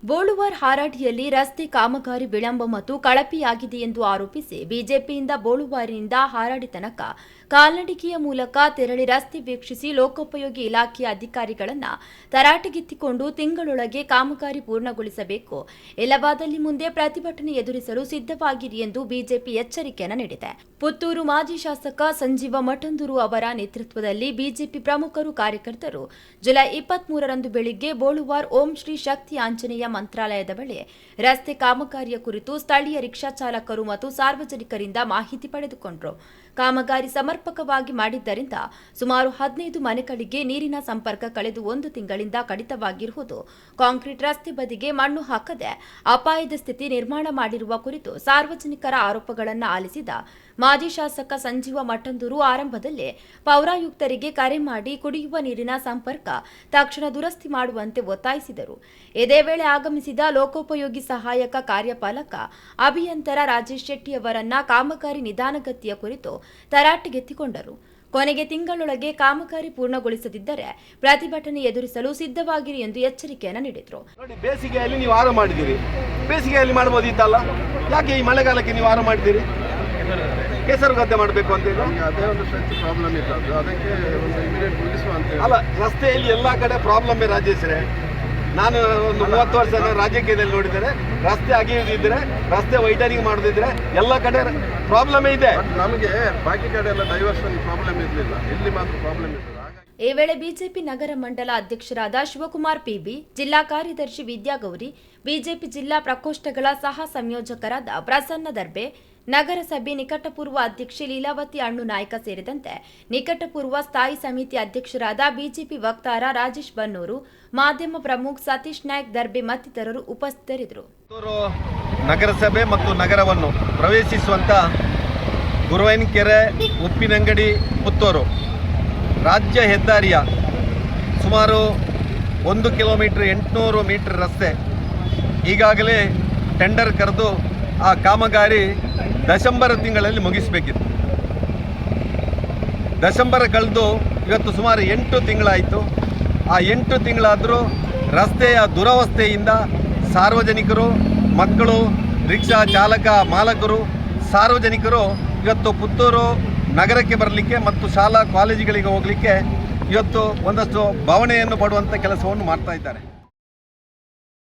ಬೋಳುವಾರ್ ಹಾರಾಡಿಯಲ್ಲಿ ರಸ್ತೆ ಕಾಮಗಾರಿ ವಿಳಂಬ ಮತ್ತು ಕಳಪೆಯಾಗಿದೆ ಎಂದು ಆರೋಪಿಸಿ ಬಿಜೆಪಿಯಿಂದ ಬೋಳುವಾರಿನಿಂದ ಹಾರಾಡಿ ತನಕ ಕಾಲ್ನಡಿಗೆಯ ಮೂಲಕ ತೆರಳಿ ರಸ್ತೆ ವೀಕ್ಷಿಸಿ ಲೋಕೋಪಯೋಗಿ ಇಲಾಖೆಯ ಅಧಿಕಾರಿಗಳನ್ನು ತರಾಟೆಗೆತ್ತಿಕೊಂಡು ತಿಂಗಳೊಳಗೆ ಕಾಮಗಾರಿ ಪೂರ್ಣಗೊಳಿಸಬೇಕು, ಇಲ್ಲವಾದಲ್ಲಿ ಮುಂದೆ ಪ್ರತಿಭಟನೆ ಎದುರಿಸಲು ಸಿದ್ಧವಾಗಿರಿ ಎಂದು ಬಿಜೆಪಿ ಎಚ್ಚರಿಕೆಯನ್ನು ನೀಡಿದೆ. ಪುತ್ತೂರು ಮಾಜಿ ಶಾಸಕ ಸಂಜೀವ ಮಠಂದೂರು ಅವರ ನೇತೃತ್ವದಲ್ಲಿ ಬಿಜೆಪಿ ಪ್ರಮುಖರು ಕಾರ್ಯಕರ್ತರು ಜುಲೈ 23ರಂದು ಬೆಳಿಗ್ಗೆ ಬೋಳುವಾರ್ ಓಂ ಶ್ರೀ ಶಕ್ತಿ ಆಂಜನೇಯ ಮಂತ್ರಾಲಯದ ಬಳಿ ರಸ್ತೆ ಕಾಮಗಾರಿಯ ಕುರಿತು ಸ್ಥಳೀಯ ರಿಕ್ಷಾ ಚಾಲಕರು ಮತ್ತು ಸಾರ್ವಜನಿಕರಿಂದ ಮಾಹಿತಿ ಪಡೆದುಕೊಂಡರು. ಕಾಮಗಾರಿ ಸಮರ್ಪಕವಾಗಿ ಮಾಡಿದ್ದರಿಂದ ಸುಮಾರು 15 ಮನೆಗಳಿಗೆ ನೀರಿನ ಸಂಪರ್ಕ ಕಳೆದು 1 ತಿಂಗಳಿಂದ ಕಡಿತವಾಗಿರುವುದು, ಕಾಂಕ್ರೀಟ್ ರಸ್ತೆ ಬದಿಗೆ ಮಣ್ಣು ಹಾಕದೆ ಅಪಾಯದ ಸ್ಥಿತಿ ನಿರ್ಮಾಣ ಮಾಡಿರುವ ಕುರಿತು ಸಾರ್ವಜನಿಕರ ಆರೋಪಗಳನ್ನು ಆಲಿಸಿದ ಮಾಜಿ ಶಾಸಕ ಸಂಜೀವ ಮಠಂದೂರು ಆರಂಭದಲ್ಲೇ ಪೌರಾಯುಕ್ತರಿಗೆ ಕರೆ ಮಾಡಿ ಕುಡಿಯುವ ನೀರಿನ ಸಂಪರ್ಕ ತಕ್ಷಣ ದುರಸ್ತಿ ಮಾಡುವಂತೆ ಒತ್ತಾಯಿಸಿದರು. ಇದೇ ವೇಳೆ ಆಗಮಿಸಿದ ಲೋಕೋಪಯೋಗಿ ಸಹಾಯಕ ಕಾರ್ಯಪಾಲಕ ಅಭಿಯಂತರ ರಾಜೇಶ್ ಶೆಟ್ಟಿಯವರನ್ನ ಕಾಮಗಾರಿ ನಿಧಾನಗತಿಯ ಕುರಿತು ತರಾಟೆಗೆತ್ತಿಕೊಂಡರು. ಕೊನೆಗೆ ತಿಂಗಳೊಳಗೆ ಕಾಮಗಾರಿ ಪೂರ್ಣಗೊಳಿಸದಿದ್ದರೆ ಪ್ರತಿಭಟನೆ ಎದುರಿಸಲು ಸಿದ್ಧವಾಗಿರಿ ಎಂದು ಎಚ್ಚರಿಕೆಯನ್ನು ನೀಡಿದರು. ಬೇಸಿಗೆಯಲ್ಲಿ ನೀವು ಆರು ಮಾಡಿದ್ದೀರಿ, ಬೇಸಿಗೆಯಲ್ಲಿ ಮಾಡಬಹುದಿತ್ತಲ್ಲ, ಯಾಕೆ ಈ ಮಳೆಗಾಲಕ್ಕೆ ನೀವು ಆರು ಮಾಡಿದ್ದೀರಿ? ಕೆಸರು ಗದ್ದೆ ಮಾಡಬೇಕು ಅಂತ ಅದೇ ಒಂದು ಪ್ರಾಬ್ಲಮ್ ಇತ್ತು, ಅದಕ್ಕೆ ಒಂದು ಇಮಿಡಿಯೇಟ್ ಮುಗಿಸುವಂತ ಅಲ್ಲ. ರಸ್ತೆಯಲ್ಲಿ ಎಲ್ಲ ಕಡೆ ಪ್ರಾಬ್ಲಮ್ ರಾಜೇಶ್ರೆ. ನಾನು ಒಂದು 30 ವರ್ಷ ರಾಜಕೀಯದಲ್ಲಿ ನೋಡಿದರೆ ರಸ್ತೆ ಅಗೆಯುವುದಿದ್ರೆ, ರಸ್ತೆ ವೈಡನಿಂಗ್ ಮಾಡೋದಿದ್ರೆ ಎಲ್ಲ ಕಡೆ ಪ್ರಾಬ್ಲಮ್ ಇದೆ. ನಮಗೆ ಬಾಕಿ ಕಡೆ ಎಲ್ಲ ಡೈವರ್ಷನ್ ಪ್ರಾಬ್ಲಮ್ ಇರಲಿಲ್ಲ, ಇಲ್ಲಿ ಮಾತ್ರ ಪ್ರಾಬ್ಲಮ್ ಇರ್ತದೆ. ಈ ವೇಳೆ ಬಿಜೆಪಿ ನಗರ ಮಂಡಲ ಅಧ್ಯಕ್ಷರಾದ ಶಿವಕುಮಾರ್ ಪಿಬಿ, ಜಿಲ್ಲಾ ಕಾರ್ಯದರ್ಶಿ ವಿದ್ಯಾಗೌರಿ, ಬಿಜೆಪಿ ಜಿಲ್ಲಾ ಪ್ರಕೋಷ್ಠಗಳ ಸಹ ಸಂಯೋಜಕರಾದ ಪ್ರಸನ್ನ ದರ್ಬೆ, ನಗರಸಭೆ ನಿಕಟಪೂರ್ವ ಅಧ್ಯಕ್ಷೆ ಲೀಲಾವತಿ ಅಣ್ಣು ನಾಯಕ ಸೇರಿದಂತೆ ನಿಕಟಪೂರ್ವ ಸ್ಥಾಯಿ ಸಮಿತಿ ಅಧ್ಯಕ್ಷರಾದ ಬಿಜೆಪಿ ವಕ್ತಾರ ರಾಜೇಶ್ ಬನ್ನೂರು, ಮಾಧ್ಯಮ ಪ್ರಮುಖ ಸತೀಶ್ ನಾಯ್ಕ್ ದರ್ಬೆ ಮತ್ತಿತರರು ಉಪಸ್ಥಿತರಿದ್ದರು. ನಗರಸಭೆ ಮತ್ತು ನಗರವನ್ನು ಪ್ರವೇಶಿಸುವಂತ ಗುರುವೈನಕೆರೆ, ಉಪ್ಪಿನಂಗಡಿ, ಪುತ್ತೂರು ರಾಜ್ಯ ಹೆದ್ದಾರಿಯ ಸುಮಾರು 1 ಕಿಲೋಮೀಟರ್ 800 ಮೀಟರ್ ರಸ್ತೆ ಈಗಾಗಲೇ ಟೆಂಡರ್ ಕರೆದು ಆ ಕಾಮಗಾರಿ ಡಿಸೆಂಬರ್ ತಿಂಗಳಲ್ಲಿ ಮುಗಿಸಬೇಕಿತ್ತು. ಡಿಸೆಂಬರ್ ಕಳೆದು ಇವತ್ತು ಸುಮಾರು 8 ತಿಂಗಳಾಯಿತು. ಆ 8 ತಿಂಗಳಾದರೂ ರಸ್ತೆಯ ದುರವಸ್ಥೆಯಿಂದ ಸಾರ್ವಜನಿಕರು, ಮಕ್ಕಳು, ರಿಕ್ಷಾ ಚಾಲಕ ಮಾಲಕರು, ಸಾರ್ವಜನಿಕರು ಇವತ್ತು ಪುತ್ತೂರು ನಗರಕ್ಕೆ ಬರಲಿಕ್ಕೆ ಮತ್ತು ಶಾಲಾ ಕಾಲೇಜುಗಳಿಗೆ ಹೋಗಲಿಕ್ಕೆ ಇವತ್ತು ಒಂದಷ್ಟು ಭಾವನೆಯನ್ನು ಪಡುವಂಥ ಕೆಲಸವನ್ನು ಮಾಡ್ತಾ ಇದ್ದಾರೆ.